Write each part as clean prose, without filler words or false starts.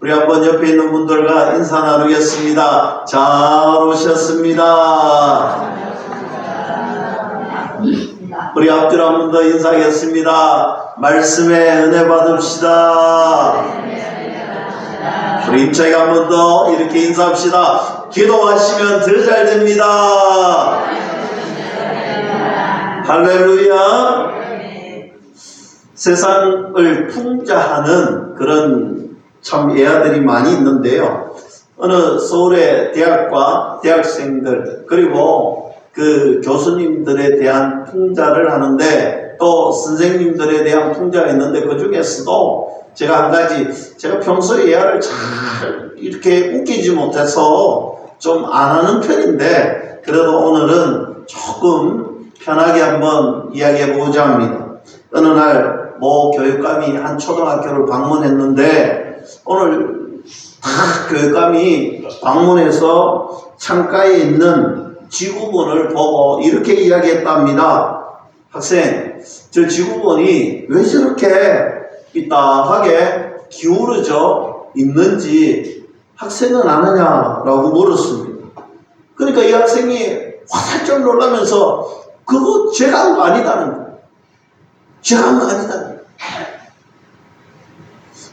우리 한번 옆에 있는 분들과 인사 나누겠습니다. 잘 오셨습니다. 우리 앞뒤로 한 번 더 인사하겠습니다. 말씀에 은혜 받읍시다. 우리 임차에 한 번 더 이렇게 인사합시다. 기도하시면 더 잘 됩니다. 할렐루야. 세상을 풍자하는 그런 참 예화들이 많이 있는데요. 어느 서울의 대학과 대학생들 그리고 그 교수님들에 대한 풍자를 하는데 또 선생님들에 대한 풍자가 있는데 그 중에서도 제가 한 가지 제가 평소에 예화를 잘 이렇게 웃기지 못해서 좀 안 하는 편인데 그래도 오늘은 조금 편하게 한번 이야기해 보고자 합니다. 어느 날 모 교육감이 한 초등학교를 방문했는데 오늘 교육감이 방문해서 창가에 있는 지구본을 보고 이렇게 이야기했답니다. 학생, 저 지구본이 왜 저렇게 삐딱하게 기울어져 있는지 학생은 아느냐라고 물었습니다. 그러니까 이 학생이 화살짝 놀라면서 그거 제가 한 거 아니다는 거예요. 제가 한 거 아니다는 거예요.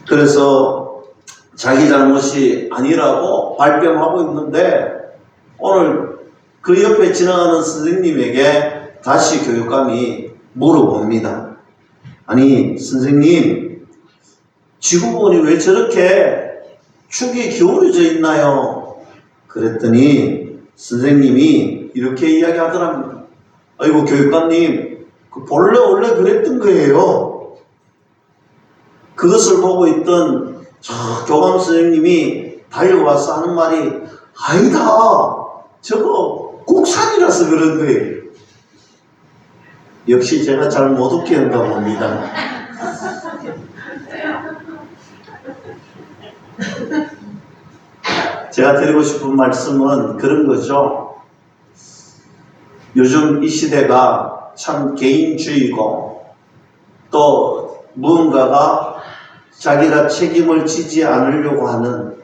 그래서 자기 잘못이 아니라고 발뺌하고 있는데 오늘 그 옆에 지나가는 선생님에게 다시 교육감이 물어봅니다. 아니 선생님, 지구본이 왜 저렇게 축이 기울어져 있나요? 그랬더니 선생님이 이렇게 이야기하더랍니다. 아이고 교육감님, 원래 그랬던 거예요. 그것을 보고 있던 저 교감 선생님이 달려와서 하는 말이 아니다, 저거 곡산이라서 그런 거예요. 역시 제가 잘 못 웃게 한가 봅니다. 제가 드리고 싶은 말씀은 그런 거죠. 요즘 이 시대가 참 개인주의고 또 무언가가 자기가 책임을 지지 않으려고 하는,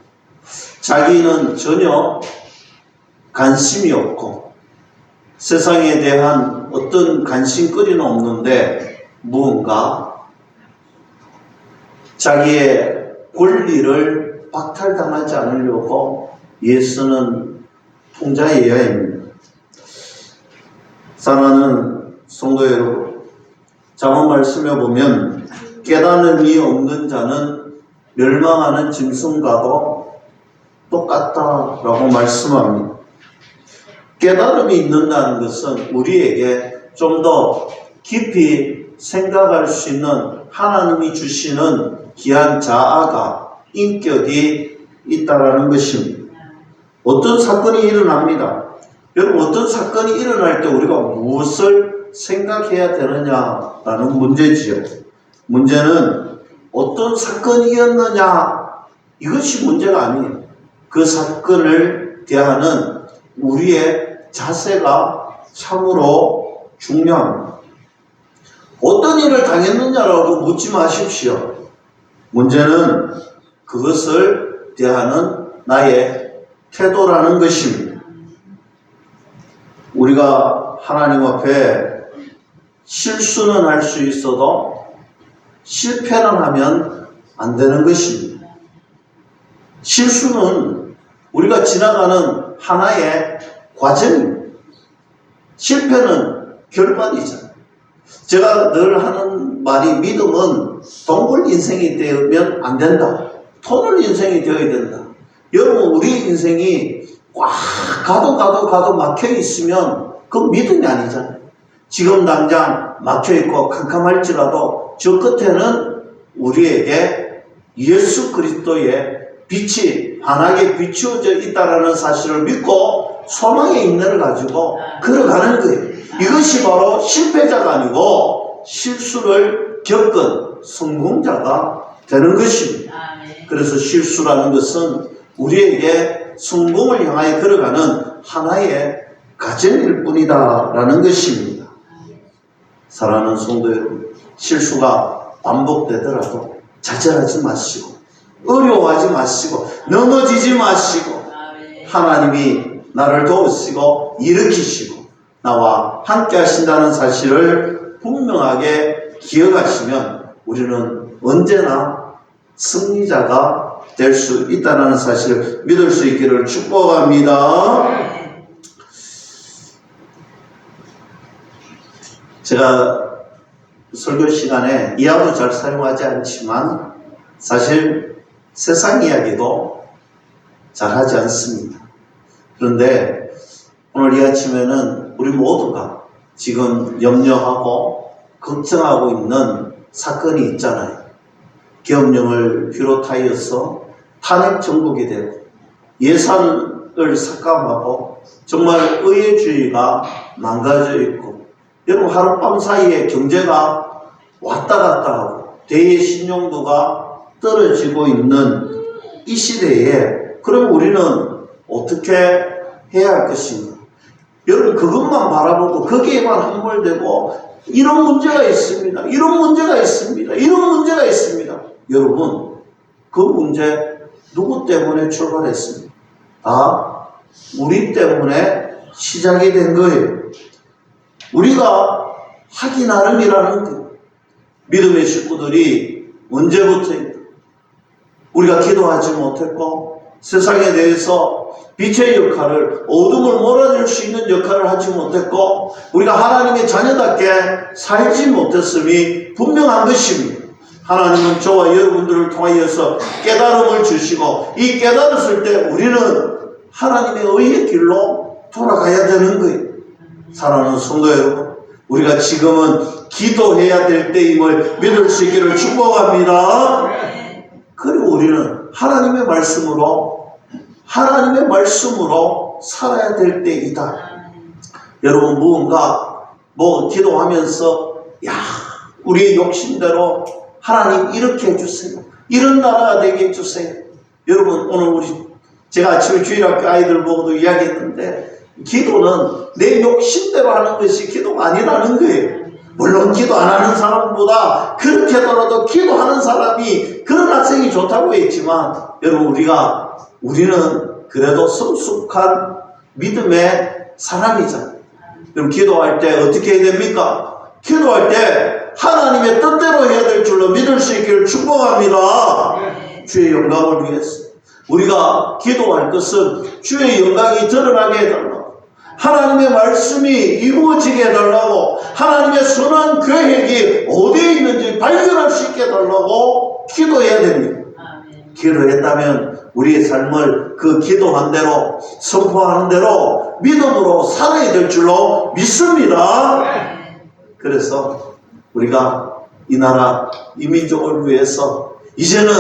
자기는 전혀 관심이 없고 세상에 대한 어떤 관심거리는 없는데 무언가 자기의 권리를 박탈당하지 않으려고 애쓰는 풍자의 예화입니다. 사랑하는 성도 여러분, 잠언 말씀에 보면 깨달음이 없는 자는 멸망하는 짐승과도 똑같다라고 말씀합니다. 깨달음이 있는다는 것은 우리에게 좀 더 깊이 생각할 수 있는 하나님이 주시는 귀한 자아가, 인격이 있다라는 것입니다. 어떤 사건이 일어납니다. 여러분, 어떤 사건이 일어날 때 우리가 무엇을 생각해야 되느냐라는 문제지요. 문제는 어떤 사건이었느냐, 이것이 문제가 아니에요. 그 사건을 대하는 우리의 자세가 참으로 중요합니다. 어떤 일을 당했느냐라고 묻지 마십시오. 문제는 그것을 대하는 나의 태도라는 것입니다. 우리가 하나님 앞에 실수는 할 수 있어도 실패는 하면 안 되는 것입니다. 실수는 우리가 지나가는 하나의 과정입니다. 실패는 결말이잖아요. 제가 늘 하는 말이 믿음은 동굴 인생이 되면 안 된다. 터널 인생이 되어야 된다. 여러분, 우리 인생이 꽉 가도 막혀 있으면 그건 믿음이 아니잖아요. 지금 당장 막혀 있고 캄캄할지라도 저 끝에는 우리에게 예수 그리스도의 빛이 환하게 비추어져 있다라는 사실을 믿고 소망의 인내를 가지고 걸어가는 거예요. 이것이 바로 실패자가 아니고 실수를 겪은 성공자가 되는 것입니다. 그래서 실수라는 것은 우리에게 성공을 향하여 걸어가는 하나의 과정일 뿐이다라는 것입니다. 사랑하는 성도 여러분, 실수가 반복되더라도 좌절하지 마시고 어려워하지 마시고 넘어지지 마시고 하나님이 나를 도우시고 일으키시고 나와 함께 하신다는 사실을 분명하게 기억하시면 우리는 언제나 승리자가 될 수 있다는 사실을 믿을 수 있기를 축복합니다. 제가 설교 시간에 이하도 잘 사용하지 않지만 사실 세상 이야기도 잘 하지 않습니다. 그런데 오늘 이 아침에는 우리 모두가 지금 염려하고 걱정하고 있는 사건이 있잖아요. 계엄령을 비롯하여서 탄핵 정국이 되고 예산을 삭감하고 정말 의회주의가 망가져 있고 여러분 하룻밤 사이에 경제가 왔다 갔다 하고 대의 신용도가 떨어지고 있는 이 시대에 그럼 우리는 어떻게 해야 할 것인가? 여러분 그것만 바라보고 거기에만 함몰되고 이런 문제가 있습니다. 이런 문제가 있습니다. 이런 문제가 있습니다. 여러분 그 문제 누구 때문에 출발했습니까? 다 우리 때문에 시작이 된 거예요. 우리가 하기 나름이라는 거. 믿음의 식구들이 언제부터 우리가 기도하지 못했고 세상에 대해서 빛의 역할을 어둠을 몰아낼 수 있는 역할을 하지 못했고 우리가 하나님의 자녀답게 살지 못했음이 분명한 것입니다. 하나님은 저와 여러분들을 통하여서 깨달음을 주시고 이 깨달았을 때 우리는 하나님의 의의 길로 돌아가야 되는 거예요. 사랑하는 성도 여러분, 우리가 지금은 기도해야 될 때임을 믿을 수 있기를 축복합니다. 그리고 우리는 하나님의 말씀으로 살아야 될 때이다. 여러분 무언가 기도하면서 우리의 욕심대로 하나님 이렇게 해주세요. 이런 나라가 되게 해주세요. 여러분 오늘 제가 아침에 주일학교 아이들 보고도 이야기했는데 기도는 내 욕심대로 하는 것이 기도가 아니라는 거예요. 물론 기도 안 하는 사람보다 그렇게 하더라도 기도하는 사람이 그런 학생이 좋다고 했지만 여러분 우리는 그래도 성숙한 믿음의 사람이잖아요. 그럼 기도할 때 어떻게 해야 됩니까? 기도할 때 하나님의 뜻대로 해야 될 줄로 믿을 수 있기를 축복합니다. 주의 영광을 위해서 우리가 기도할 것은 주의 영광이 드러나게 해달라고 하나님의 말씀이 이루어지게 해달라고 하나님의 선한 계획이 어디에 있는지 발견할 수 있게 해달라고 기도해야 됩니다. 기도했다면 우리의 삶을 그 기도한 대로 선포하는 대로 믿음으로 살아야 될 줄로 믿습니다. 그래서 우리가 이 나라 이 민족을 위해서 이제는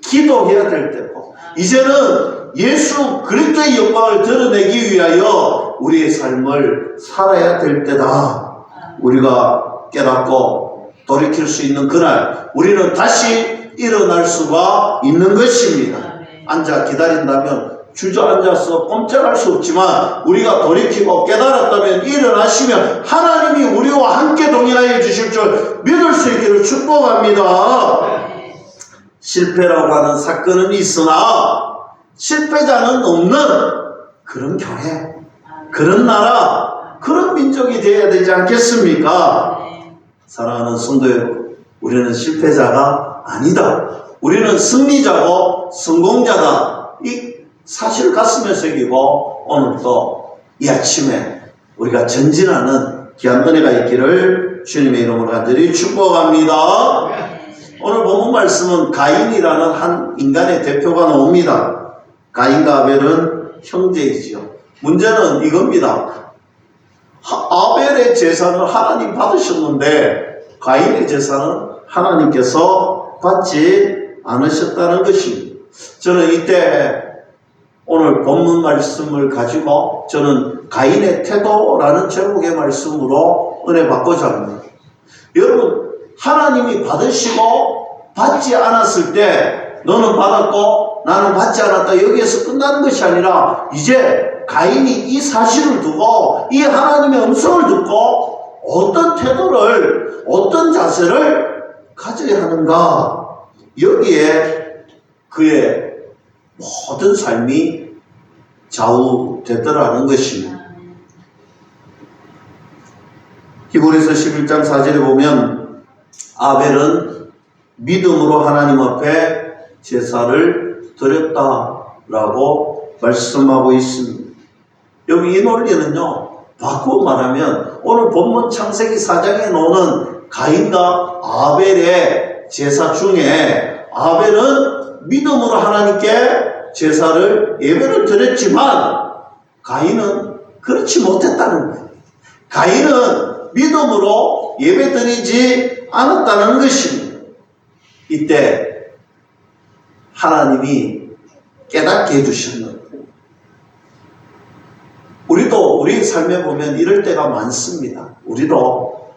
기도해야 될 때고 이제는 예수 그리스도의 영광을 드러내기 위하여 우리의 삶을 살아야 될 때다. 우리가 깨닫고 돌이킬 수 있는 그날 우리는 다시 일어날 수가 있는 것입니다. 앉아 기다린다면 주저앉아서 꼼짝할 수 없지만 우리가 돌이키고 깨달았다면 일어나시면 하나님이 우리와 함께 동행하여 주실 줄 믿을 수 있기를 축복합니다. 실패라고 하는 사건은 있으나 실패자는 없는 그런 교회, 그런 나라, 그런 민족이 되어야 되지 않겠습니까? 사랑하는 성도 여러분, 우리는 실패자가 아니다. 우리는 승리자고 성공자다. 이 사실 가슴에 새기고 오늘도 이 아침에 우리가 전진하는 귀한 은혜가 있기를 주님의 이름으로 간절히 축복합니다. 오늘 본문 말씀은 가인이라는 한 인간의 대표가 나옵니다. 가인과 아벨은 형제이지요. 문제는 이겁니다. 아벨의 제사는 하나님 받으셨는데 가인의 제사는 하나님께서 받지 않으셨다는 것입니다. 저는 이때 오늘 본문 말씀을 가지고 저는 가인의 태도라는 제목의 말씀으로 은혜 받고자 합니다. 여러분 하나님이 받으시고 받지 않았을 때 너는 받았고 나는 받지 않았다 여기에서 끝나는 것이 아니라 이제 가인이 이 사실을 두고 이 하나님의 음성을 듣고 어떤 태도를 어떤 자세를 가져야 하는가 여기에 그의 모든 삶이 좌우됐더라는 것입니다. 히브리서 11장 4절에 보면 아벨은 믿음으로 하나님 앞에 제사를 드렸다라고 말씀하고 있습니다. 여기 이 논리는요, 바꾸어 말하면 오늘 본문 창세기 4장에 나오는 가인과 아벨의 제사 중에 아벨은 믿음으로 하나님께 제사를 예배를 드렸지만 가인은 그렇지 못했다는 거예요. 가인은 믿음으로 예배드리지 않았다는 것입니다. 이때 하나님이 깨닫게 해주셨는데 우리도 우리 삶에 보면 이럴 때가 많습니다. 우리도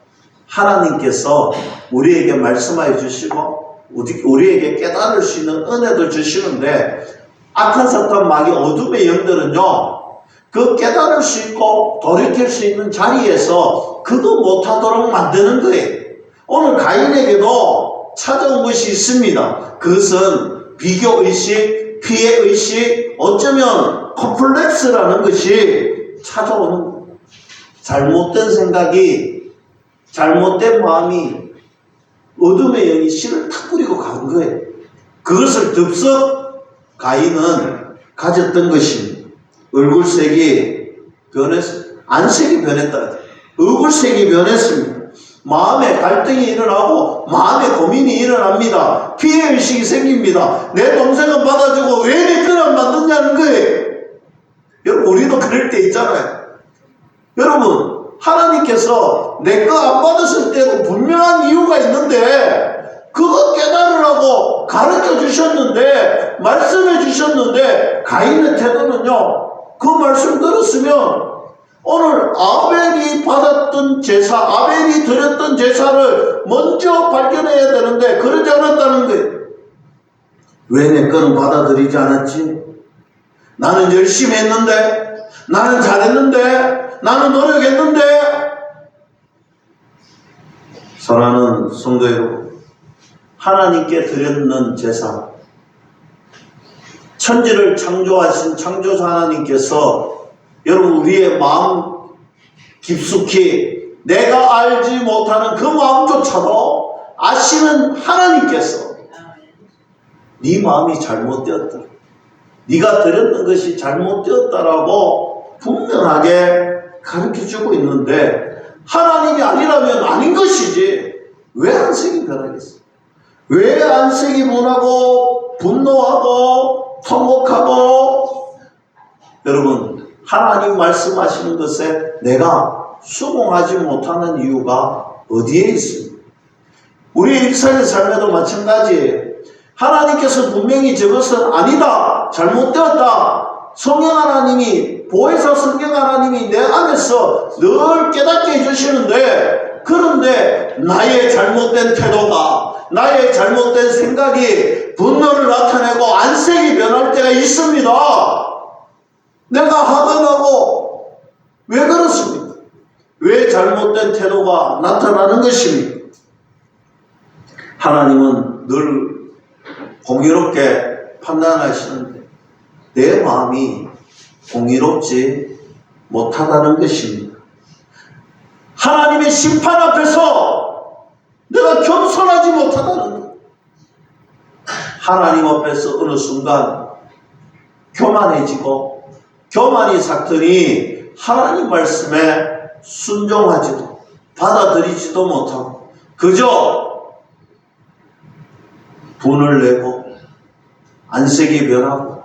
하나님께서 우리에게 말씀하여 주시고 우리에게 깨달을 수 있는 은혜도 주시는데 악한 사탄 마귀 어둠의 영들은요, 그 깨달을 수 있고 돌이킬 수 있는 자리에서 그도 못하도록 만드는 거예요. 오늘 가인에게도 찾아온 것이 있습니다. 그것은 비교의식, 피해의식, 어쩌면 컴플렉스라는 것이 찾아오는 거예요. 잘못된 생각이, 잘못된 마음이 어둠의 영이 씨를 탁 뿌리고 간 거예요. 그것을 덥석 가인은 가졌던 것입니다. 얼굴색이 변했습니다. 안색이 변했다. 얼굴색이 변했습니다. 마음에 갈등이 일어나고 마음에 고민이 일어납니다. 피해의식이 생깁니다. 내 동생은 받아주고 왜 내 걸 안 만드냐는 거예요. 여러분, 우리도 그럴 때 있잖아요. 여러분, 하나님께서 내 거 안 받았을 때도 분명한 이유가 있는데 그거 깨달으라고 가르쳐 주셨는데, 말씀해 주셨는데 가인의 태도는요, 그 말씀 들었으면 오늘 아벨이 받았던 제사, 아벨이 드렸던 제사를 먼저 발견해야 되는데 그러지 않았다는 거예요. 왜 내 거는 받아들이지 않았지? 나는 열심히 했는데, 나는 잘했는데, 나는 노력했는데. 사랑하는 성도 여러분, 하나님께 드렸는 제사, 천지를 창조하신 창조자 하나님께서 여러분 우리의 마음 깊숙이 내가 알지 못하는 그 마음조차도 아시는 하나님께서 네 마음이 잘못되었다, 네가 드렸던 것이 잘못되었다라고 분명하게 가르쳐주고 있는데 하나님이 아니라면 아닌 것이지 왜 안색이 변하겠어? 왜 안색이 변하고 분노하고 통곡하고? 여러분, 하나님 말씀하시는 것에 내가 수긍하지 못하는 이유가 어디에 있습니까? 우리 일상의 삶에도 마찬가지예요. 하나님께서 분명히 저것은 아니다, 잘못되었다, 성령 하나님이, 보혜사 성령 하나님이 내 안에서 늘 깨닫게 해주시는데, 그런데 나의 잘못된 태도가, 나의 잘못된 생각이 분노를 나타내고 안색이 변할 때가 있습니다. 내가 화가 왜 그렇습니까? 왜 잘못된 태도가 나타나는 것입니까? 하나님은 늘 공의롭게 판단하시는데 내 마음이 공의롭지 못하다는 것입니다. 하나님의 심판 앞에서 내가 겸손하지 못하다는 것. 하나님 앞에서 어느 순간 교만해지고 교만이 삭더니 하나님 말씀에 순종하지도 받아들이지도 못하고 그저 분을 내고 안색이 변하고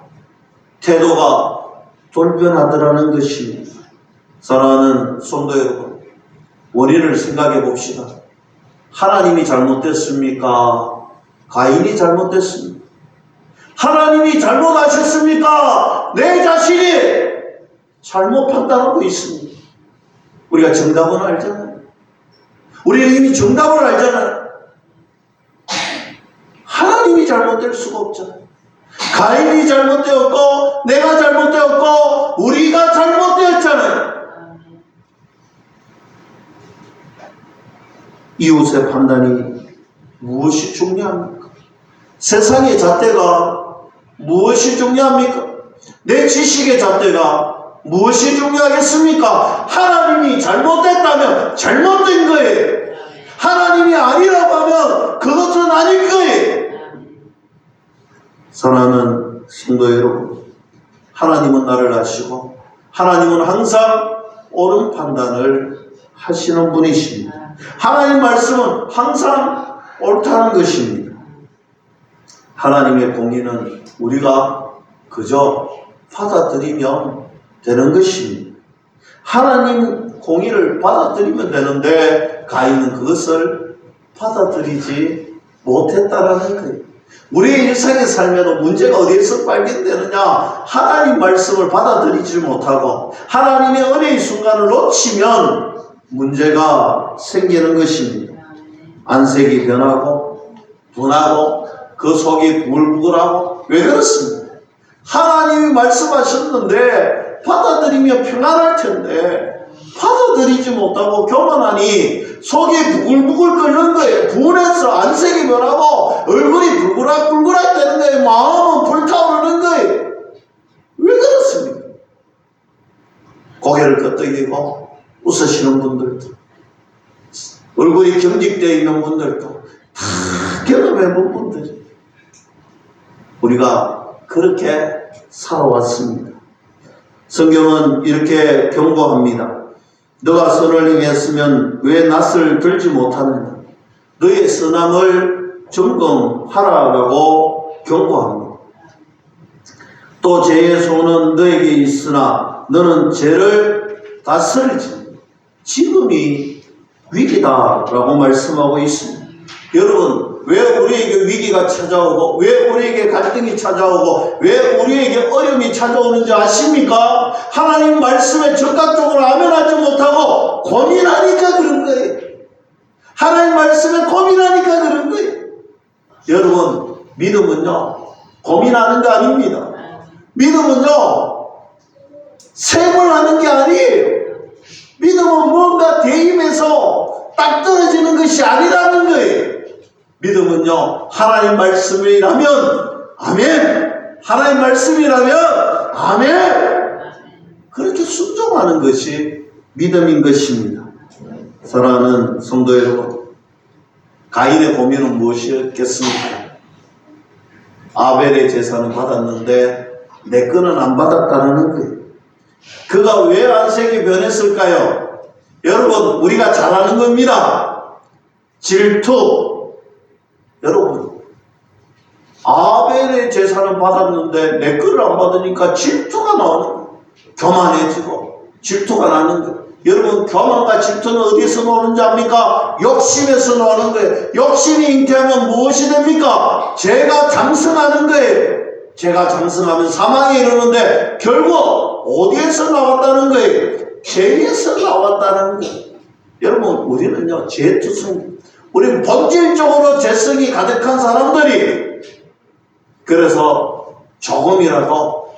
태도가 돌변하더라는 것입니다. 사랑하는 성도 여러분, 원인을 생각해 봅시다. 하나님이 잘못됐습니까? 가인이 잘못됐습니까? 하나님이 잘못하셨습니까? 내 자신이 잘못 판단하고 있습니다. 우리가 정답은 알잖아요. 우리는 이미 정답을 알잖아요. 하나님이 잘못될 수가 없잖아요. 가인이 잘못되었고 내가 잘못되었고 우리가 잘못되었잖아요. 이웃의 판단이 무엇이 중요합니까? 세상의 잣대가 무엇이 중요합니까? 내 지식의 잣대가 무엇이 중요하겠습니까? 하나님이 잘못됐다면 잘못된 거예요. 하나님이 아니라고 하면 그것은 아닐 거예요. 사랑하는 성도 여러분, 하나님은 나를 아시고 하나님은 항상 옳은 판단을 하시는 분이십니다. 하나님 말씀은 항상 옳다는 것입니다. 하나님의 공의는 우리가 그저 받아들이면 되는 것입니다. 하나님 공의를 받아들이면 되는데 가인은 그것을 받아들이지 못했다라는 거예요. 우리의 일상의 삶에도 문제가 어디에서 발견되느냐? 하나님 말씀을 받아들이지 못하고 하나님의 은혜의 순간을 놓치면 문제가 생기는 것입니다. 안색이 변하고 분하고 그 속이 부글부글하고 왜 그렇습니까? 하나님이 말씀하셨는데 받아들이면 평안할 텐데 받아들이지 못하고 교만하니 속이 부글부글 끓는 거예요. 분해서 안색이 변하고 얼굴이 불그락 되는 거예요. 마음은 불타오르는 거예요. 왜 그렇습니까? 고개를 끄덕이고 웃으시는 분들도 얼굴이 경직되어 있는 분들도 다 경험해 본 분들이 우리가 그렇게 살아왔습니다. 성경은 이렇게 경고합니다. 너가 선을 행했으면 왜 낯을 들지 못하느냐? 너의 선함을 점검하라라고 경고합니다. 또 죄의 손은 너에게 있으나 너는 죄를 다스리지. 지금이 위기다라고 말씀하고 있습니다. 여러분, 왜 우리에게 위기가 찾아오고 왜 우리에게 갈등이 찾아오고 왜 우리에게 어려움이 찾아오는지 아십니까? 하나님 말씀에 적극적으로 아멘하지 못하고 고민하니까 그런 거예요. 하나님 말씀에 고민하니까 그런 거예요. 여러분, 믿음은요 고민하는 게 아닙니다. 믿음은요 셈을하는 게 아니에요. 믿음은 뭔가 대입해서 딱 떨어지는 것이 아니라는 거예요. 믿음은요 하나님 말씀이라면 아멘, 하나님 말씀이라면 아멘, 그렇게 순종하는 것이 믿음인 것입니다. 사랑하는 성도 여러분, 가인의 고민은 무엇이었겠습니까? 아벨의 제사는 받았는데 내 거는 안 받았다는 거예요. 그가 왜 안색이 변했을까요? 여러분, 우리가 잘 아는 겁니다. 질투. 여러분, 아벨의 제사는 받았는데 내 거를 안 받으니까 질투가 나오는 거예요. 교만해지고 질투가 나는 거예요. 여러분, 교만과 질투는 어디서 나오는지 압니까? 욕심에서 나오는 거예요. 욕심이 잉태하면 무엇이 됩니까? 죄가 장성하는 거예요. 죄가 장성하면 사망에 이르는데 결국 어디에서 나왔다는 거예요? 죄에서 나왔다는 거예요. 여러분, 우리는요 죄투성, 우리 본질적으로 죄성이 가득한 사람들이, 그래서 조금이라도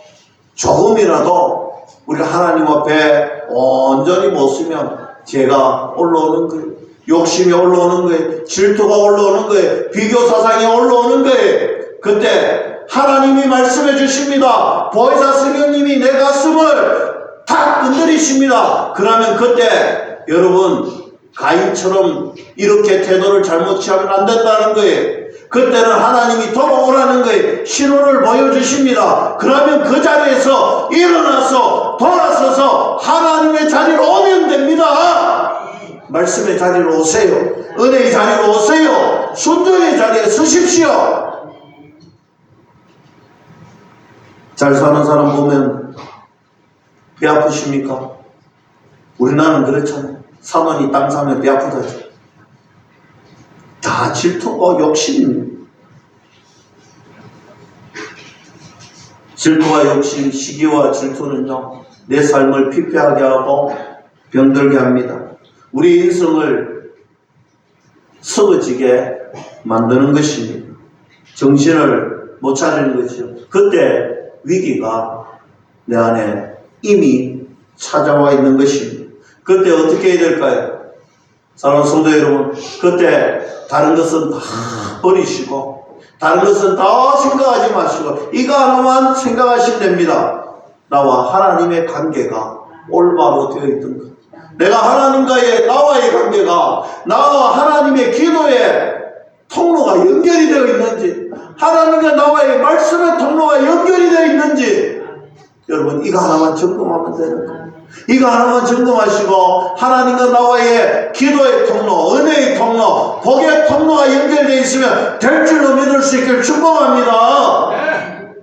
우리가 하나님 앞에 온전히 못 쓰면 죄가 올라오는 거예요. 욕심이 올라오는 거예요. 질투가 올라오는 거예요. 비교 사상이 올라오는 거예요. 그때 하나님이 말씀해 주십니다. 보혜사 성령님이 내 가슴을 탁 건드리십니다. 그러면 그때 여러분, 가인처럼 이렇게 태도를 잘못 취하면 안 된다는 거예요. 그때는 하나님이 돌아오라는 거예요. 신호를 보여주십니다. 그러면 그 자리에서 일어나서 돌아서서 하나님의 자리로 오면 됩니다. 말씀의 자리로 오세요. 은혜의 자리로 오세요. 순종의 자리에 서십시오. 잘 사는 사람 보면 배 아프십니까? 우리나라는 그렇잖아요. 사모니 땅 사면 배 아프다죠. 다 질투고 욕심입니다. 질투와 욕심, 시기와 질투는요 내 삶을 피폐하게 하고 병들게 합니다. 우리 인생을 썩어지게 만드는 것입니다. 정신을 못 차리는 것이죠. 그때 위기가 내 안에 이미 찾아와 있는 것입니다. 그때 어떻게 해야 될까요? 사랑하는 성도 여러분, 그때 다른 것은 다 버리시고 다른 것은 다 생각하지 마시고 이거 하나만 생각하시면 됩니다. 나와 하나님의 관계가 올바로 되어 있던 것. 내가 하나님과의 나와의 관계가 나와 하나님의 기도의 통로가 연결이 되어 있는지, 하나님과 나와의 말씀의 통로가 연결이 되어 있는지, 여러분 이거 하나만 점검하면 되는 거예요. 이거 하나만 점검하시고 하나님과 나와의 기도의 통로, 은혜의 통로, 복의 통로가 연결되어 있으면 될 줄로 믿을 수 있기를 축복합니다.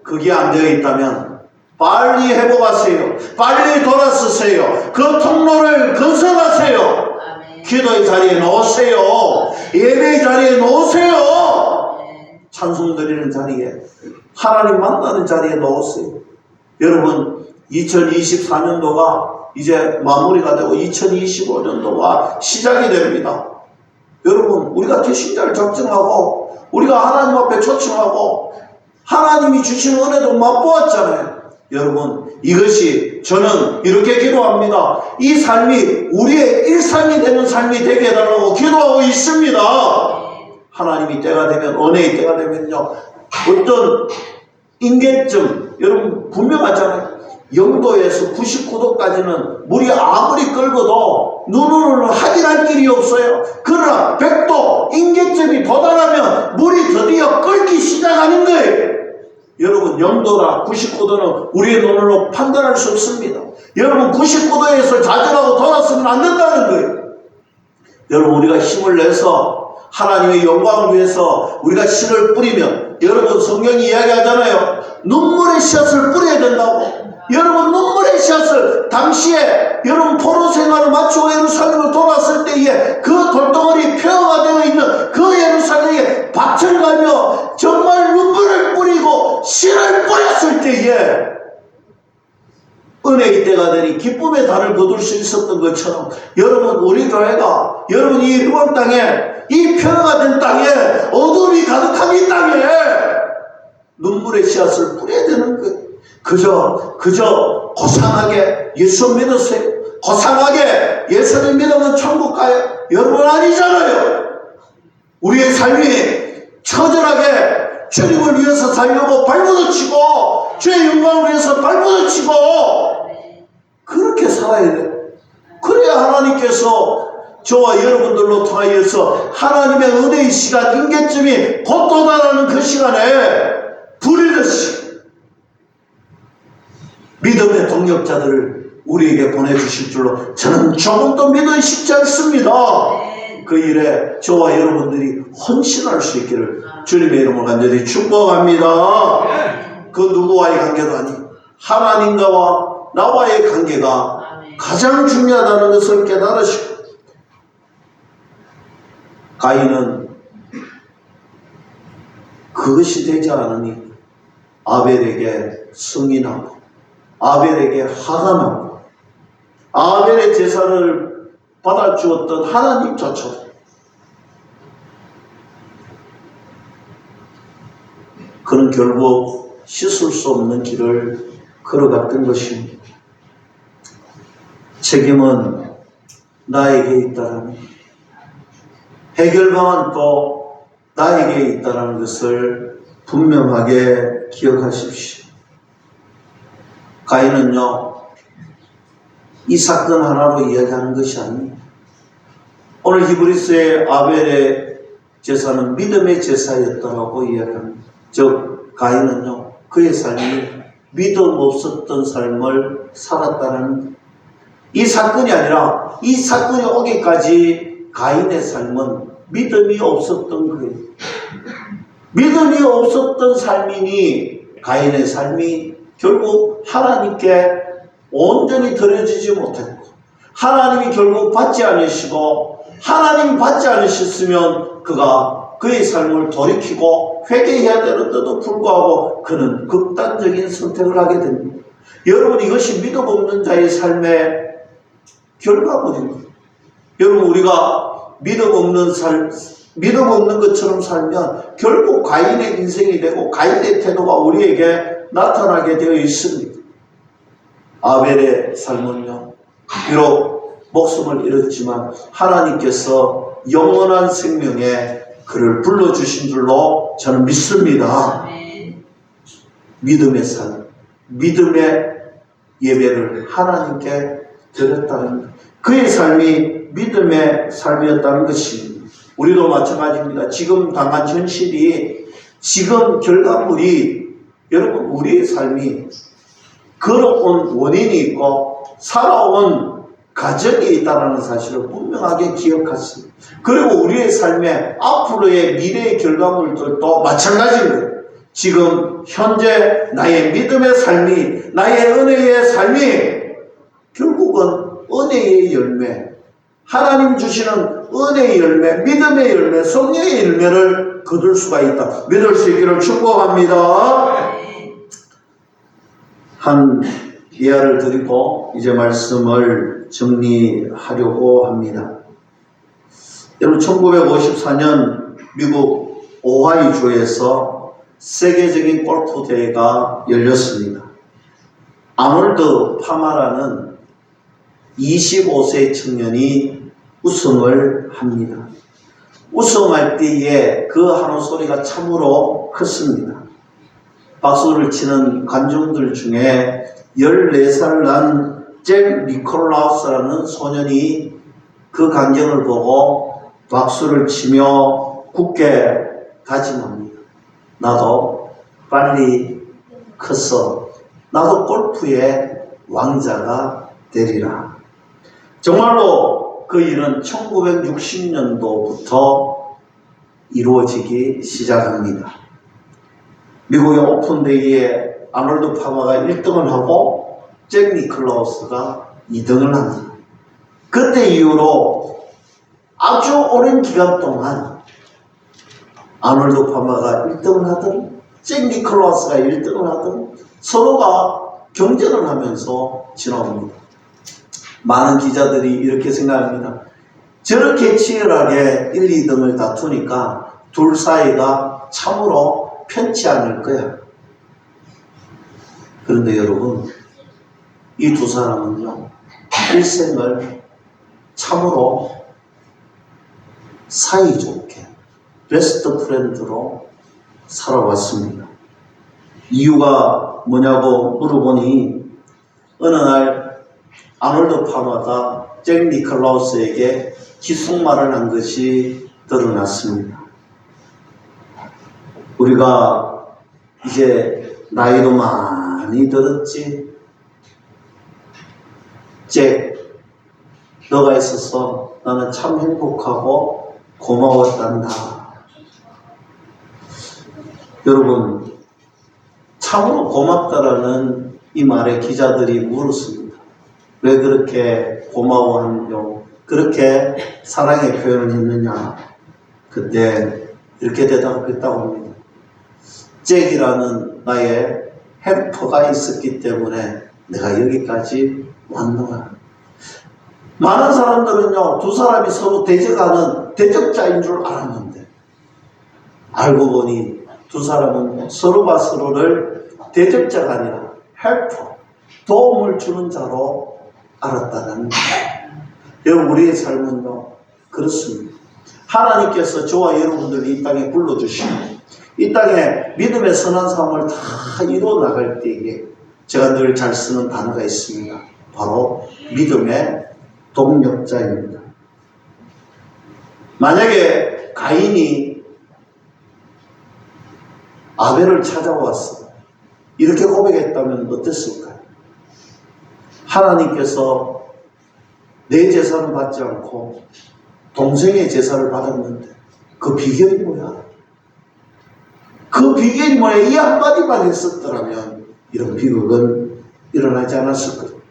그게 안 되어 있다면 빨리 회복하세요. 빨리 돌아서세요. 그 통로를 건설하세요. 기도의 자리에 놓으세요. 예배의 자리에 놓으세요. 찬송 드리는 자리에, 하나님 만나는 자리에 놓으세요. 여러분 2024년도가 이제 마무리가 되고 2025년도가 시작이 됩니다. 여러분 우리가 개신자를 작정하고 우리가 하나님 앞에 초청하고 하나님이 주신 은혜도 맛보았잖아요. 여러분 이것이 저는 이렇게 기도합니다. 이 삶이 우리의 일상이 되는 삶이 되게 해달라고 기도하고 있습니다. 하나님이 때가 되면, 은혜의 때가 되면요, 어떤 인계점, 여러분 분명하잖아요. 0도에서 99도까지는 물이 아무리 끓고도 눈으로는 확인할 길이 없어요. 그러나 100도 인계점이 도달하면 물이 드디어 끓기 시작하는 거예요. 여러분 0도나 99도는 우리의 눈으로 판단할 수 없습니다. 여러분 99도에서 좌절하고 돌아서면 안 된다는 거예요. 여러분 우리가 힘을 내서 하나님의 영광을 위해서 우리가 씨를 뿌리면, 여러분 성경이 이야기하잖아요. 눈물의 씨앗을 뿌려야 된다고. 여러분 눈물의 씨앗을 당시에 여러분 포로 생활을 마치고 예루살렘으로 돌아왔을 때에 그 돌덩어리 폐허가 되어 있는 그 예루살렘에 밭을 가며 정말 눈물을 뿌리고 씨를 뿌렸을 때에 은혜의 때가 되니 기쁨의 달을 거둘 수 있었던 것처럼, 여러분 우리 교회가 여러분 이 일본 땅에, 이 폐허가 된 땅에, 어둠이 가득한 이 땅에 눈물의 씨앗을 뿌려야 되는 거예요. 그저 고상하게 예수 믿으세요. 고상하게 예수를 믿으면 천국 가요. 여러분 아니잖아요. 우리의 삶이 처절하게 주님을 위해서 살려고 발버둥치고 주의 영광을 위해서 발버둥치고 그렇게 살아야 돼요. 그래야 하나님께서 저와 여러분들로 통하여서 하나님의 은혜의 시간, 인계점이 곧 도달하는 그 시간에 불이듯이 믿음의 동력자들을 우리에게 보내주실 줄로 저는 조금도 믿어 싶지 않습니다. 그 일에 저와 여러분들이 헌신할 수 있기를 주님의 이름으로 간절히 축복합니다. 그 누구와의 관계도 아니고 하나님과와 나와의 관계가 가장 중요하다는 것을 깨달으시고, 가인은 그것이 되지 않으니 아벨에게 승인하고 아벨에게 화가 나고 아벨의 제사를 받아주었던 하나님조차도 그는 결국 씻을 수 없는 길을 걸어갔던 것입니다. 책임은 나에게 있다라는, 해결 방안도 나에게 있다라는 것을 분명하게 기억하십시오. 가인은요, 이 사건 하나로 이야기하는 것이 아닙니다. 오늘 히브리서의 아벨의 제사는 믿음의 제사였다라고 이야기합니다. 즉 가인은요, 그의 삶이 믿음 없었던 삶을 살았다는, 이 사건이 아니라 이 사건이 오기까지 가인의 삶은 믿음이 없었던 거예요. 믿음이 없었던 삶이니 가인의 삶이 결국 하나님께 온전히 드려지지 못했고, 하나님이 결국 받지 않으시고, 하나님이 받지 않으셨으면 그가 그의 삶을 돌이키고 회개해야 되는데도 불구하고 그는 극단적인 선택을 하게 됩니다. 여러분 이것이 믿음 없는 자의 삶의 결과물입니다. 여러분 우리가 믿음 없는 것처럼 살면 결국 가인의 인생이 되고 가인의 태도가 우리에게 나타나게 되어 있습니다. 아벨의 삶은요, 비록 목숨을 잃었지만 하나님께서 영원한 생명의 그를 불러주신 줄로 저는 믿습니다. 믿음의 삶, 믿음의 예배를 하나님께 드렸다는 것. 그의 삶이 믿음의 삶이었다는 것입니다. 우리도 마찬가지입니다. 지금 당한 현실이, 지금 결과물이, 여러분 우리의 삶이 걸어온 원인이 있고 살아온 가정이 있다는 사실을 분명하게 기억하세요. 그리고 우리의 삶의 앞으로의 미래의 결과물들도 마찬가지입니다. 지금 현재 나의 믿음의 삶이, 나의 은혜의 삶이 결국은 은혜의 열매, 하나님 주시는 은혜의 열매, 믿음의 열매, 성령의 열매를 거둘 수가 있다. 믿을 수 있기를 축복합니다. 한 예화를 드리고 이제 말씀을 정리하려고 합니다. 여러분 1954년 미국 오하이주에서 세계적인 골프 대회가 열렸습니다. 아놀드 파마라는 25세 청년이 우승을 합니다. 우승할 때에 그 하는 소리가 참으로 컸습니다. 박수를 치는 관중들 중에 14살 난 잭 니콜라우스라는 소년이 그 광경을 보고 박수를 치며 굳게 다짐합니다. 나도 빨리 커서 나도 골프의 왕자가 되리라. 정말로 그 일은 1960년도부터 이루어지기 시작합니다. 미국의 오픈 대회에 아놀드 파마가 1등을 하고 잭 니클라우스가 2등을 합니다. 그때 이후로 아주 오랜 기간 동안 아놀드 파마가 1등을 하든 잭 니클라우스가 1등을 하든 서로가 경쟁을 하면서 지나옵니다. 많은 기자들이 이렇게 생각합니다. 저렇게 치열하게 1, 2등을 다투니까 둘 사이가 참으로 편치 않을 거야. 그런데 여러분, 이 두 사람은요, 일생을 참으로 사이좋게 베스트 프렌드로 살아왔습니다. 이유가 뭐냐고 물어보니 어느 날 아놀드 파마가 잭 니클라우스에게 기속말을 한 것이 드러났습니다. 우리가 이제 나이도 많이 들었지. 잭, 너가 있어서 나는 참 행복하고 고마웠단다. 여러분, 참으로 고맙다라는 이 말에 기자들이 물었습니다. 왜 그렇게 고마워하느냐, 그렇게 사랑의 표현을 했느냐. 그때 이렇게 대답했다고 합니다. 잭이라는 나의 헬퍼가 있었기 때문에 내가 여기까지 왔노라. 많은 사람들은요, 두 사람이 서로 대적하는 대적자인 줄 알았는데 알고 보니 두 사람은 서로가 서로를 대적자가 아니라 헬퍼, 도움을 주는 자로 알았다는 거예요. 여러분, 우리의 삶은요 그렇습니다. 하나님께서 저와 여러분들을 이 땅에 불러주시고 이 땅에 믿음의 선한 삶을 다 이루어 나갈 때에 제가 늘 잘 쓰는 단어가 있습니다. 바로 믿음의 동력자입니다. 만약에 가인이 아벨을 찾아왔어 이렇게 고백했다면 어땠을까요? 하나님께서 내 제사를 받지 않고 동생의 제사를 받았는데 그 비결이 뭐야? 그 비결이 뭐야? 이 한마디만 했었더라면 이런 비극은 일어나지 않았을 거예요.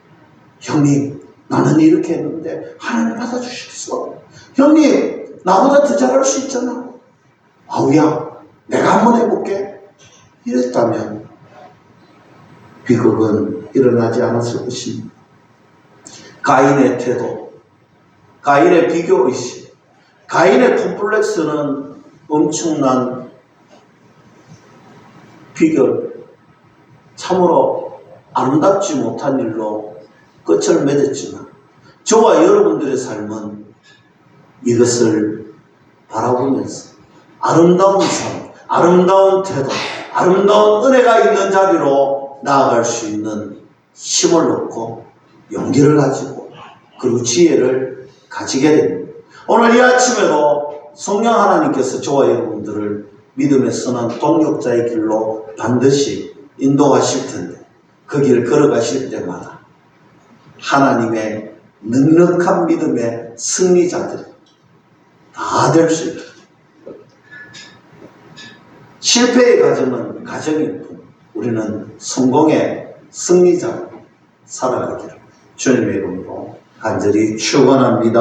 형님, 나는 이렇게 했는데 하나님 받아주시겠어? 형님, 나보다 더 잘할 수 있잖아. 아우야, 내가 한번 해볼게. 이랬다면 비극은 일어나지 않았을 것입니다. 가인의 태도, 가인의 비교의식, 가인의 콤플렉스는 엄청난 비결, 참으로 아름답지 못한 일로 끝을 맺었지만 저와 여러분들의 삶은 이것을 바라보면서 아름다운 삶, 아름다운 태도, 아름다운 은혜가 있는 자리로 나아갈 수 있는 힘을 얻고 용기를 가지고 그리고 지혜를 가지게 됩니다. 오늘 이 아침에도 성령 하나님께서 저와 여러분들을 믿음의 선한 동력자의 길로 반드시 인도하실 텐데 그 길 걸어가실 때마다 하나님의 넉넉한 믿음의 승리자들이 다 될 수 있다. 실패의 과정은 과정일 뿐 우리는 성공의 승리자로 살아가기를 주님의 이름으로 간절히 축원합니다.